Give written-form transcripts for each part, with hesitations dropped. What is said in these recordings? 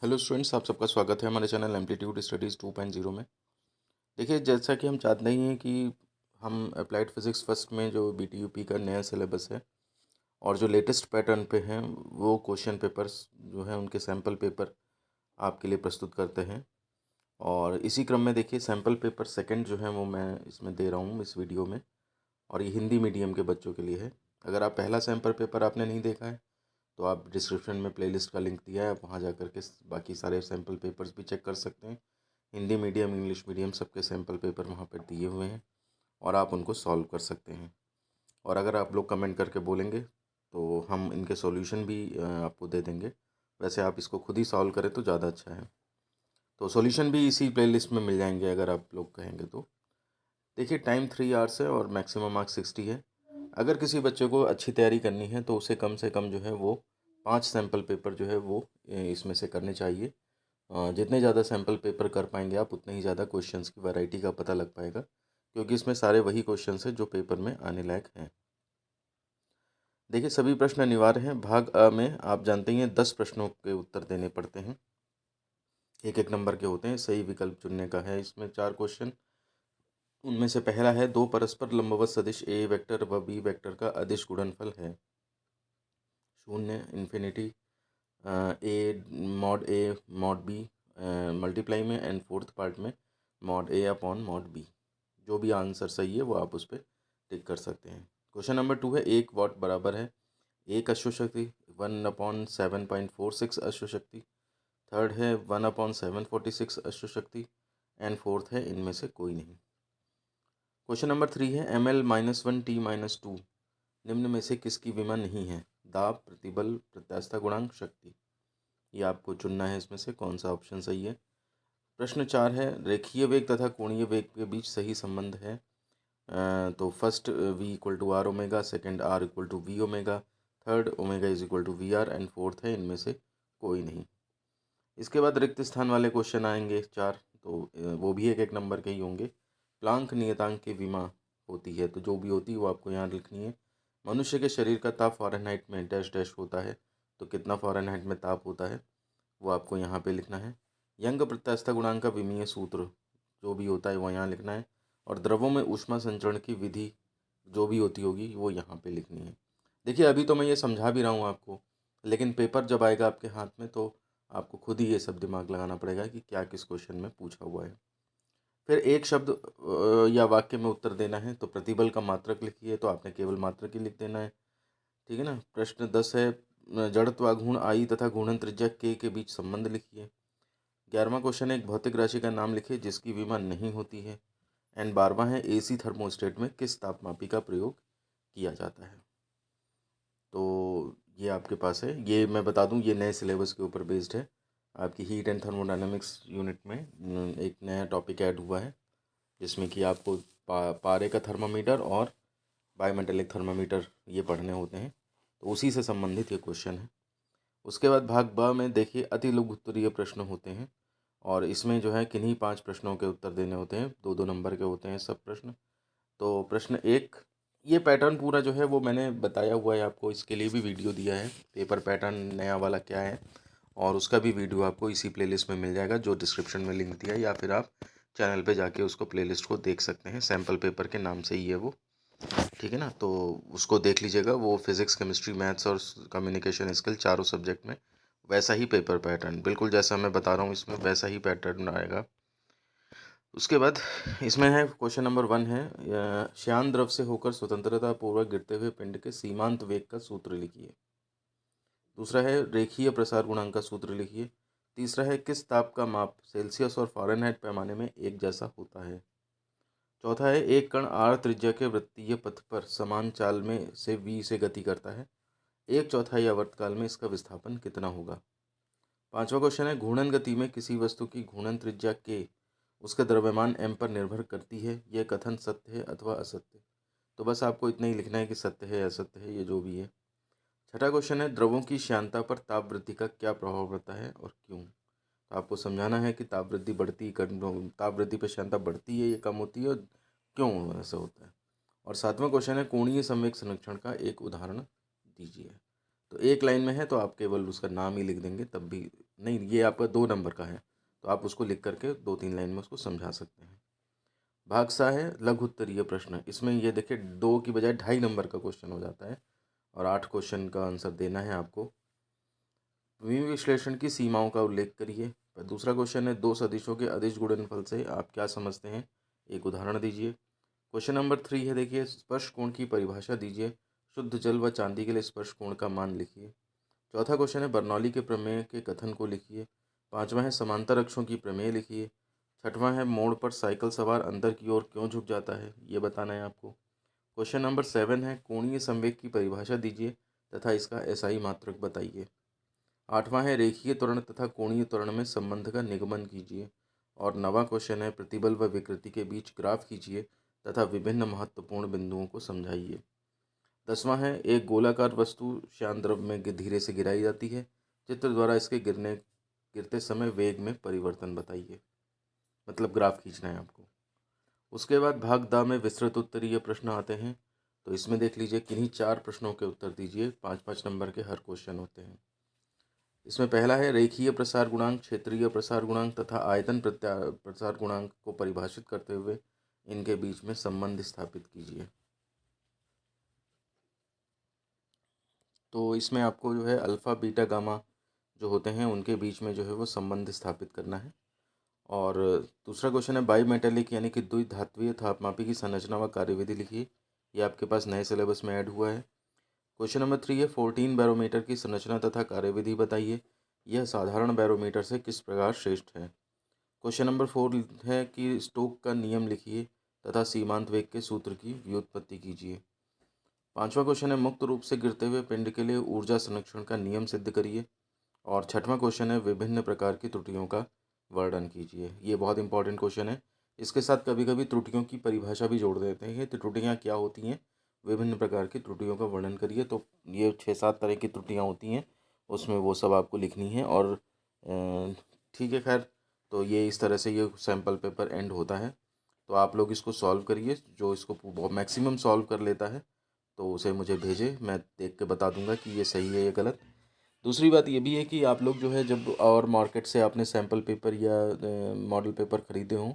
Hello students, आप सबका स्वागत है हमारे चैनल एम्पलीट्यूड स्टडीज़ 2.0 में। देखिए, जैसा कि हम चाहते ही हैं कि हम अप्लाइड फिज़िक्स फर्स्ट में जो बीटीयूपी का नया सिलेबस है और जो लेटेस्ट पैटर्न पे हैं वो क्वेश्चन पेपर्स जो हैं उनके सैम्पल पेपर आपके लिए प्रस्तुत करते हैं। और इसी क्रम में देखिए, सैम्पल पेपर सेकंड जो है वो मैं इसमें दे रहा हूँ इस वीडियो में, और ये हिंदी मीडियम के बच्चों के लिए है। अगर आप पहला सैम्पल पेपर आपने नहीं देखा है तो आप डिस्क्रिप्शन में प्लेलिस्ट का लिंक दिया है, आप वहाँ जा कर के बाकी सारे सैम्पल पेपर्स भी चेक कर सकते हैं। हिंदी मीडियम, इंग्लिश मीडियम सबके सैम्पल पेपर वहाँ पर दिए हुए हैं और आप उनको सॉल्व कर सकते हैं। और अगर आप लोग कमेंट करके बोलेंगे तो हम इनके सॉल्यूशन भी आपको दे देंगे। वैसे आप इसको खुद ही सॉल्व करें तो ज़्यादा अच्छा है। तो सॉल्यूशन भी इसी प्लेलिस्ट में मिल जाएंगे अगर आप लोग कहेंगे तो। देखिए, टाइम 3 आवर्स है और मैक्सिमम मार्क्स 60 है। अगर किसी बच्चे को अच्छी तैयारी करनी है तो उसे कम से कम जो है वो 5 सैम्पल पेपर जो है वो इसमें से करने चाहिए। जितने ज़्यादा सैम्पल पेपर कर पाएंगे आप, उतने ही ज़्यादा क्वेश्चंस की वैरायटी का पता लग पाएगा, क्योंकि इसमें सारे वही क्वेश्चंस हैं जो पेपर में आने लायक हैं। देखिए, सभी प्रश्न अनिवार्य हैं। भाग अ में आप जानते ही हैं 10 प्रश्नों के उत्तर देने पड़ते हैं, एक एक नंबर के होते हैं। सही विकल्प चुनने का है इसमें 4 क्वेश्चन। उनमें से पहला है, दो परस्पर लंबवत सदिश ए वेक्टर व बी वेक्टर का अदिश गुणनफल है। शून्य, infinity, A mod B multiply में, एंड फोर्थ पार्ट में मॉड ए अपॉन मॉड बी। जो भी आंसर सही है वो आप उस पर टिक कर सकते हैं। क्वेश्चन नंबर 2 है, 1 वाट बराबर है 1 अश्वशक्ति 1/7.46 अश्वशक्ति। थर्ड है 1/746 अश्वशक्ति। एंड फोर्थ है इनमें से कोई नहीं। क्वेश्चन नंबर 3 है, ml-1t-2 निम्न में से किसकी विमा नहीं है? दाब, प्रतिबल, प्रत्यास्थता गुणांक, शक्ति। ये आपको चुनना है इसमें से कौन सा ऑप्शन सही है। प्रश्न 4 है, रेखीय वेग तथा कोणीय वेग के बीच सही संबंध है। तो first v equal to r omega, second r equal to v omega, third omega is equal to v r, and fourth है इनमें से कोई नहीं। इसके बाद रिक्त स्थान वाले क्वेश्चन आएंगे 4, तो वो भी एक एक नंबर के ही होंगे। प्लांक नियतांक की विमा होती है, तो जो भी होती है वो आपको यहाँ लिखनी है। मनुष्य के शरीर का ताप फ़ारेनहाइट में डैश डैश होता है, तो कितना फ़ारेनहाइट में ताप होता है वो आपको यहाँ पे लिखना है। यंग प्रत्यास्थता गुणांक का विमीय सूत्र जो भी होता है वो यहाँ लिखना है। और द्रवों में ऊष्मा संचरण की विधि जो भी होती होगी वो यहाँ पे लिखनी है। देखिए, अभी तो मैं ये समझा भी रहा हूँ आपको, लेकिन पेपर जब आएगा आपके हाथ में तो आपको खुद ही ये सब दिमाग लगाना पड़ेगा कि क्या किस क्वेश्चन में पूछा हुआ है। फिर एक शब्द या वाक्य में उत्तर देना है, तो प्रतिबल का मात्रक लिखिए, तो आपने केवल मात्रक ही लिख देना है। ठीक है ना। प्रश्न 10 है, जड़त्वाघूर्ण आई तथा घूर्णन त्रिज्या के बीच संबंध लिखिए। 11वां क्वेश्चन है, एक भौतिक राशि का नाम लिखिए जिसकी विमा नहीं होती है। एंड 12वां है, एसी थर्मोस्टेट में किस तापमापी का प्रयोग किया जाता है। तो ये आपके पास है। ये मैं बता दूं, ये नए सिलेबस के ऊपर बेस्ड है। आपकी हीट एंड थर्मोडायनेमिक्स यूनिट में एक नया टॉपिक ऐड हुआ है, जिसमें कि आपको पारे का थर्मामीटर और बायोमेटेलिक थर्मामीटर ये पढ़ने होते हैं, तो उसी से संबंधित ये क्वेश्चन है। उसके बाद भाग ब में देखिए, अति लघु उत्तरीय प्रश्न होते हैं, और इसमें जो है किन्हीं 5 प्रश्नों के उत्तर देने होते हैं। 2-2 नंबर के होते हैं सब प्रश्न। तो प्रश्न 1, ये पैटर्न पूरा जो है वो मैंने बताया हुआ है आपको, इसके लिए भी वीडियो दिया है, पेपर पैटर्न नया वाला क्या है, और उसका भी वीडियो आपको इसी प्लेलिस्ट में मिल जाएगा जो डिस्क्रिप्शन में लिंक दिया है, या फिर आप चैनल पे जाके उसको प्लेलिस्ट को देख सकते हैं। सैम्पल पेपर के नाम से ही है वो, ठीक है ना। तो उसको देख लीजिएगा। वो फिज़िक्स, केमिस्ट्री, मैथ्स और कम्युनिकेशन स्किल चारों सब्जेक्ट में वैसा ही पेपर पैटर्न, बिल्कुल जैसा मैं बता रहा हूँ इसमें वैसा ही पैटर्न आएगा। उसके बाद इसमें है क्वेश्चन नंबर 1 है, श्यान द्रव से होकर स्वतंत्रता पूर्वक गिरते हुए पिंड के सीमांत वेग का सूत्र लिखिए। दूसरा है, रेखीय प्रसार गुणांक का सूत्र लिखिए। तीसरा है, किस ताप का माप सेल्सियस और फ़ारेनहाइट पैमाने में एक जैसा होता है। चौथा है, एक कण आर त्रिज्या के वृत्तीय पथ पर समान चाल में से v से गति करता है, 1/4 आवर्तकाल में इसका विस्थापन कितना होगा। पांचवा क्वेश्चन है, घूर्णन गति में किसी वस्तु की घूर्णन त्रिज्या के उसके द्रव्यमान m पर निर्भर करती है, यह कथन सत्य है अथवा असत्य। तो बस आपको इतना ही लिखना है कि सत्य है, असत्य है, ये जो भी है। छठा क्वेश्चन है, द्रवों की श्यानता पर ताप वृद्धि का क्या प्रभाव पड़ता है और क्यों। तो आपको समझाना है कि ताप वृद्धि बढ़ती, ताप वृद्धि पर श्यानता बढ़ती है, ये कम होती है, और क्यों ऐसा होता है। और सातवां क्वेश्चन है, कोणीय संवेग संरक्षण का एक उदाहरण दीजिए। तो एक लाइन में है तो आप केवल उसका नाम ही लिख देंगे तब भी नहीं, ये आपका 2 नंबर का है, तो आप उसको लिख करके 2-3 लाइन में उसको समझा सकते हैं। भाग सा है लघु उत्तरीय प्रश्न। इसमें ये देखिए 2 की बजाय 2.5 नंबर का क्वेश्चन हो जाता है और 8 क्वेश्चन का आंसर देना है आपको। विभव विश्लेषण की सीमाओं का उल्लेख करिए। दूसरा क्वेश्चन है, 2 सदिशों के अदिश गुणनफल से आप क्या समझते हैं, एक उदाहरण दीजिए। क्वेश्चन नंबर 3 है, देखिए स्पर्श कोण की परिभाषा दीजिए। शुद्ध जल व चांदी के लिए स्पर्श कोण का मान लिखिए। चौथा क्वेश्चन है, बर्नौली के प्रमेय के कथन को लिखिए। पांचवा है, समांतर अक्षों की प्रमेय लिखिए। छठवां है, मोड़ पर साइकिल सवार अंदर की ओर क्यों झुक जाता है, ये बताना है आपको। क्वेश्चन नंबर 7 है, कोणीय संवेग की परिभाषा दीजिए तथा इसका एसआई मात्रक बताइए। आठवां है, रेखीय त्वरण तथा कोणीय त्वरण में संबंध का निगमन कीजिए। और 9वां क्वेश्चन है, प्रतिबल व विकृति के बीच ग्राफ खींचिए तथा विभिन्न महत्वपूर्ण बिंदुओं को समझाइए। 10वां है, एक गोलाकार वस्तु श्यान द्रव में धीरे से गिराई जाती है। चित्र द्वारा इसके गिरते समय वेग में परिवर्तन बताइए, मतलब ग्राफ खींचना है आपको। उसके बाद भाग द में विस्तृत उत्तरीय प्रश्न आते हैं। तो इसमें देख लीजिए, किन्हीं 4 प्रश्नों के उत्तर दीजिए। 5-5 नंबर के हर क्वेश्चन होते हैं। इसमें पहला है, रेखीय प्रसार गुणांक, क्षेत्रीय प्रसार गुणांक तथा आयतन प्रसार गुणांक को परिभाषित करते हुए इनके बीच में संबंध स्थापित कीजिए। तो इसमें आपको जो है अल्फ़ा बीटा गामा जो होते हैं उनके बीच में जो है वो संबंध स्थापित करना है। और दूसरा क्वेश्चन है, बाई मेटेलिक यानी कि द्विधात्वीय तापमापी की संरचना व कार्यविधि लिखिए। ये आपके पास नए सिलेबस में ऐड हुआ है। क्वेश्चन नंबर 3 है, 14 बैरोमीटर की संरचना तथा कार्यविधि बताइए। यह साधारण बैरोमीटर से किस प्रकार श्रेष्ठ है। क्वेश्चन नंबर 4 है कि स्टोक का नियम लिखिए तथा सीमांत वेग के सूत्र की व्युत्पत्ति कीजिए। 5वां क्वेश्चन है, मुक्त रूप से गिरते हुए पिंड के लिए ऊर्जा संरक्षण का नियम सिद्ध करिए। और 6वां क्वेश्चन है, विभिन्न प्रकार की त्रुटियों का वर्णन कीजिए। ये बहुत इंपॉर्टेंट क्वेश्चन है। इसके साथ कभी कभी त्रुटियों की परिभाषा भी जोड़ देते हैं कि त्रुटियाँ क्या होती हैं, विभिन्न प्रकार की त्रुटियों का वर्णन करिए। तो ये 6-7 तरह की त्रुटियाँ होती हैं, उसमें वो सब आपको लिखनी है। और ठीक है, खैर तो ये इस तरह से ये सैम्पल पेपर एंड होता है। तो आप लोग इसको सॉल्व करिए, जो इसको मैक्सिमम सॉल्व कर लेता है तो उसे मुझे भेजे, मैं देख के बता दूंगा कि ये सही है या गलत। दूसरी बात ये भी है कि आप लोग जो है जब और मार्केट से आपने सैम्पल पेपर या मॉडल पेपर ख़रीदे हों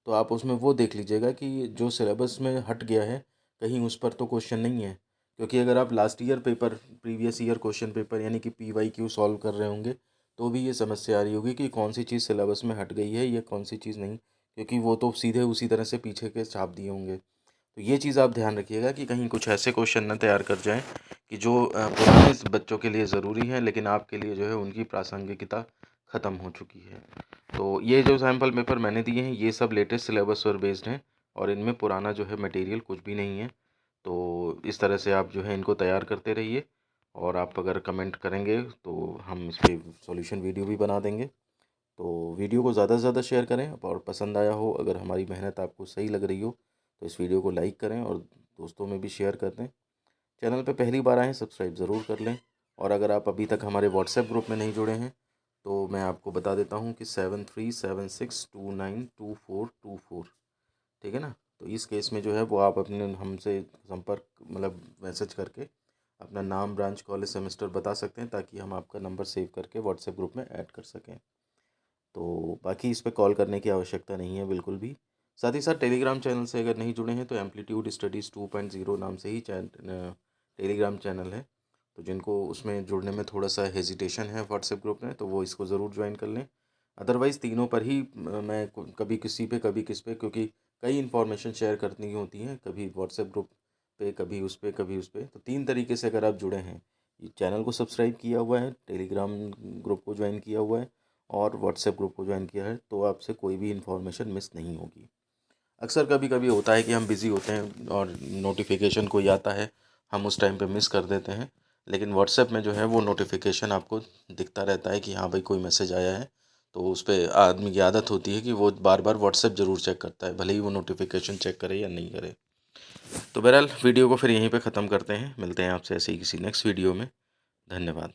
तो आप उसमें वो देख लीजिएगा कि जो सिलेबस में हट गया है कहीं उस पर तो क्वेश्चन नहीं है। क्योंकि अगर आप last year paper, previous year question paper यानी कि PYQ सॉल्व कर रहे होंगे तो भी ये समस्या आ रही होगी कि कौन सी चीज़ सिलेबस में हट गई है या कौन सी चीज़ नहीं, क्योंकि वो तो सीधे उसी तरह से पीछे के छाप दिए होंगे। तो ये चीज़ आप ध्यान रखिएगा कि कहीं कुछ ऐसे क्वेश्चन न तैयार कर जाएं कि जो पुराने बच्चों के लिए ज़रूरी हैं लेकिन आपके लिए जो है उनकी प्रासंगिकता ख़त्म हो चुकी है। तो ये जो सैम्पल पेपर मैंने दिए हैं ये सब लेटेस्ट सिलेबस पर बेस्ड हैं और इनमें पुराना जो है मटेरियल कुछ भी नहीं है। तो इस तरह से आप जो है इनको तैयार करते रहिए और आप अगर कमेंट करेंगे तो हम इस पर सॉल्यूशन वीडियो भी बना देंगे। तो वीडियो को ज़्यादा से ज़्यादा शेयर करें और पसंद आया हो, अगर हमारी मेहनत आपको सही लग रही हो तो इस वीडियो को लाइक करें और दोस्तों में भी शेयर कर दें। चैनल पे पहली बार आएँ सब्सक्राइब ज़रूर कर लें। और अगर आप अभी तक हमारे व्हाट्सएप ग्रुप में नहीं जुड़े हैं तो मैं आपको बता देता हूँ कि 7376292424, ठीक है ना। तो इस केस में जो है वो आप अपने हमसे संपर्क मतलब मैसेज करके अपना नाम, ब्रांच, कॉलेज, सेमेस्टर बता सकते हैं ताकि हम आपका नंबर सेव करके व्हाट्सएप ग्रुप में ऐड कर सकें। तो बाकी इस पे कॉल करने की आवश्यकता नहीं है बिल्कुल भी। साथ ही साथ टेलीग्राम चैनल से अगर नहीं जुड़े हैं तो एम्पलीट्यूड स्टडीज़ 2.0 नाम से ही टेलीग्राम चैनल है। तो जिनको उसमें जुड़ने में थोड़ा सा हेजिटेशन है व्हाट्सएप ग्रुप में तो वो इसको ज़रूर ज्वाइन कर लें। अदरवाइज़ तीनों पर ही मैं कभी किसी पे कभी किस पे, क्योंकि कई इन्फॉर्मेशन शेयर करनी होती हैं, कभी व्हाट्सएप ग्रुप पे, कभी उस पे, कभी उस पे। तो 3 तरीके से अगर आप जुड़े हैं, चैनल को सब्सक्राइब किया हुआ है, टेलीग्राम ग्रुप को ज्वाइन किया हुआ है और व्हाट्सएप ग्रुप को ज्वाइन किया है तो आपसे कोई भी इन्फॉर्मेशन मिस नहीं होगी। अक्सर कभी कभी होता है कि हम बिज़ी होते हैं और नोटिफिकेशन कोई आता है हम उस टाइम पे मिस कर देते हैं, लेकिन व्हाट्सएप में जो है वो नोटिफिकेशन आपको दिखता रहता है कि हाँ भाई कोई मैसेज आया है। तो उस पर आदमी की आदत होती है कि वो बार बार व्हाट्सएप ज़रूर चेक करता है, भले ही वो नोटिफिकेशन चेक करे या नहीं करे। तो बहरहाल वीडियो को फिर यहीं पे ख़त्म करते हैं, मिलते हैं आपसे ऐसे ही किसी नेक्स्ट वीडियो में। धन्यवाद।